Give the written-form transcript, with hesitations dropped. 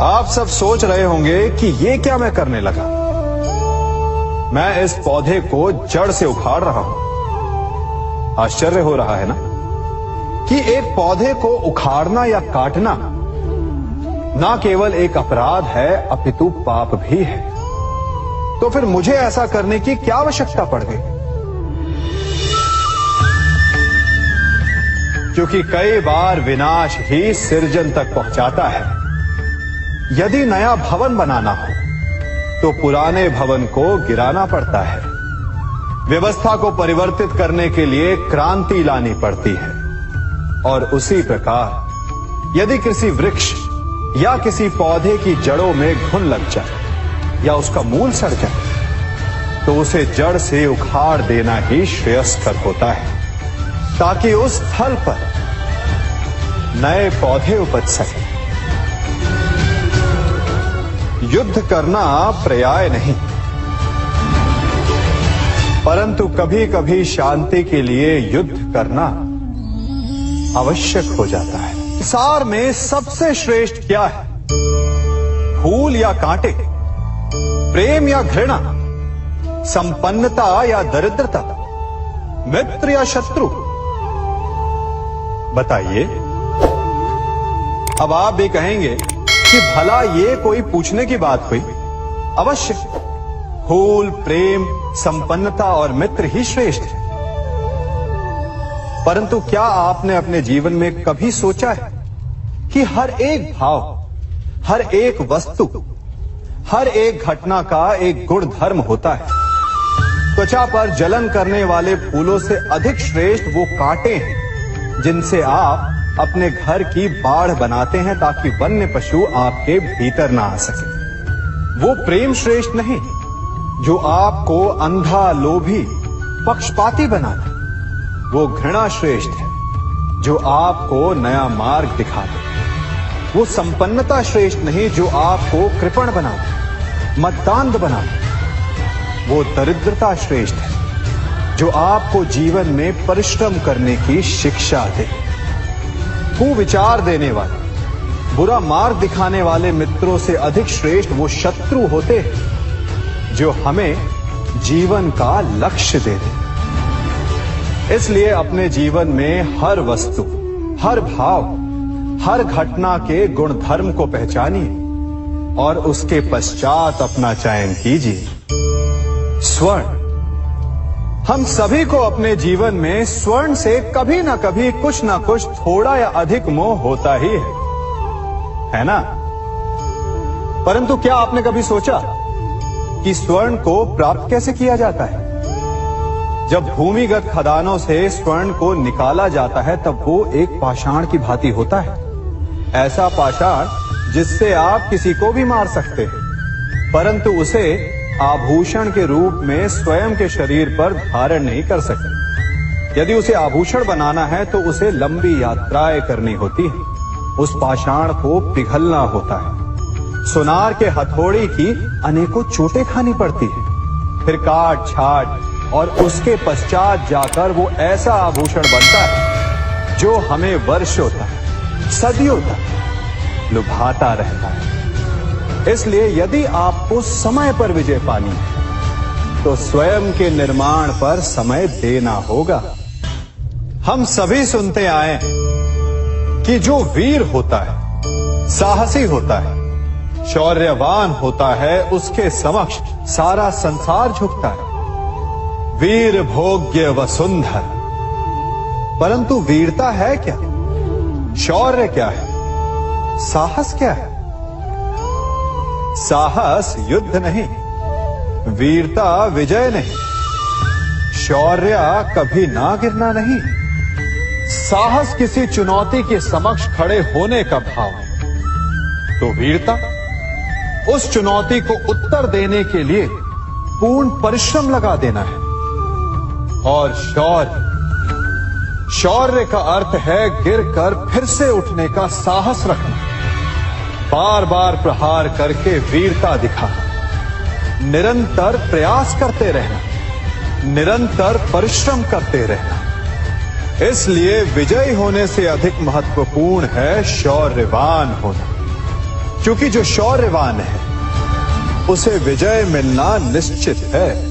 आप सब सोच रहे होंगे कि ये क्या मैं करने लगा। मैं इस पौधे को जड़ से उखाड़ रहा हूं। आश्चर्य हो रहा है ना कि एक पौधे को उखाड़ना या काटना ना केवल एक अपराध है अपितु पाप भी है। तो फिर मुझे ऐसा करने की क्या आवश्यकता पड़ गई? क्योंकि कई बार विनाश ही सृजन तक पहुंचाता है। यदि नया भवन बनाना हो तो पुराने भवन को गिराना पड़ता है। व्यवस्था को परिवर्तित करने के लिए क्रांति लानी पड़ती है। और उसी प्रकार यदि किसी वृक्ष या किसी पौधे की जड़ों में घुन लग जाए या उसका मूल सड़ जाए तो उसे जड़ से उखाड़ देना ही श्रेयस्कर होता है, ताकि उस स्थल पर नए पौधे उपज सके। युद्ध करना पर्याय नहीं, परंतु कभी कभी शांति के लिए युद्ध करना आवश्यक हो जाता है। संसार में सबसे श्रेष्ठ क्या है? फूल या कांटे, प्रेम या घृणा, संपन्नता या दरिद्रता, मित्र या शत्रु? बताइए। अब आप भी कहेंगे कि भला ये कोई पूछने की बात हुई? अवश्य, फूल, प्रेम, संपन्नता और मित्र ही श्रेष्ठ है। परंतु क्या आपने अपने जीवन में कभी सोचा है कि हर एक भाव, हर एक वस्तु, हर एक घटना का एक गुण धर्म होता है? त्वचा पर जलन करने वाले फूलों से अधिक श्रेष्ठ वो कांटे हैं जिनसे आप अपने घर की बाढ़ बनाते हैं ताकि वन्य पशु आपके भीतर ना आ सके। वो प्रेम श्रेष्ठ नहीं जो आपको अंधा, लोभी, पक्षपाती बनाता। वो घृणा श्रेष्ठ है जो आपको नया मार्ग दिखा दे। वो संपन्नता श्रेष्ठ नहीं जो आपको कृपण बना दे, मद्दांध बना दे। वो दरिद्रता श्रेष्ठ है जो आपको जीवन में परिश्रम करने की शिक्षा दे। कुविचार देने वाले, बुरा मार्ग दिखाने वाले मित्रों से अधिक श्रेष्ठ वो शत्रु होते हैं जो हमें जीवन का लक्ष्य दे दे। इसलिए अपने जीवन में हर वस्तु, हर भाव, हर घटना के गुण धर्म को पहचानिए और उसके पश्चात अपना चयन कीजिए। स्वर्ण। हम सभी को अपने जीवन में स्वर्ण से कभी ना कभी कुछ ना कुछ थोड़ा या अधिक मोह होता ही है ना? परंतु क्या आपने कभी सोचा कि स्वर्ण को प्राप्त कैसे किया जाता है? जब भूमिगत खदानों से स्वर्ण को निकाला जाता है तब वो एक पाषाण की भांति होता है। ऐसा पाषाण जिससे आप किसी को भी मार सकते हैं, परंतु उसे आभूषण के रूप में स्वयं के शरीर पर धारण नहीं कर सकते। यदि उसे आभूषण बनाना है तो उसे लंबी यात्राएं करनी होती है। उस पाषाण को पिघलना होता है। सुनार के हथौड़ी की अनेकों चोटें खानी पड़ती है। फिर काट छाट और उसके पश्चात जाकर वो ऐसा आभूषण बनता है जो हमें वर्षों तक, सदियों तक लुभाता रहता है। इसलिए यदि आपको समय पर विजय पानी है तो स्वयं के निर्माण पर समय देना होगा। हम सभी सुनते आए कि जो वीर होता है, साहसी होता है, शौर्यवान होता है, उसके समक्ष सारा संसार झुकता है। वीर भोग्य वसुंधर। परंतु वीरता है क्या? शौर्य क्या है? साहस क्या है? साहस युद्ध नहीं, वीरता विजय नहीं, शौर्य कभी ना गिरना नहीं। साहस किसी चुनौती के समक्ष खड़े होने का भाव है, तो वीरता उस चुनौती को उत्तर देने के लिए पूर्ण परिश्रम लगा देना है। और शौर्य का अर्थ है गिरकर फिर से उठने का साहस रखना, बार बार प्रहार करके वीरता दिखाना, निरंतर प्रयास करते रहना, निरंतर परिश्रम करते रहना। इसलिए विजयी होने से अधिक महत्वपूर्ण है शौर्यवान होना। क्योंकि जो शौर्यवान है उसे विजय मिलना निश्चित है।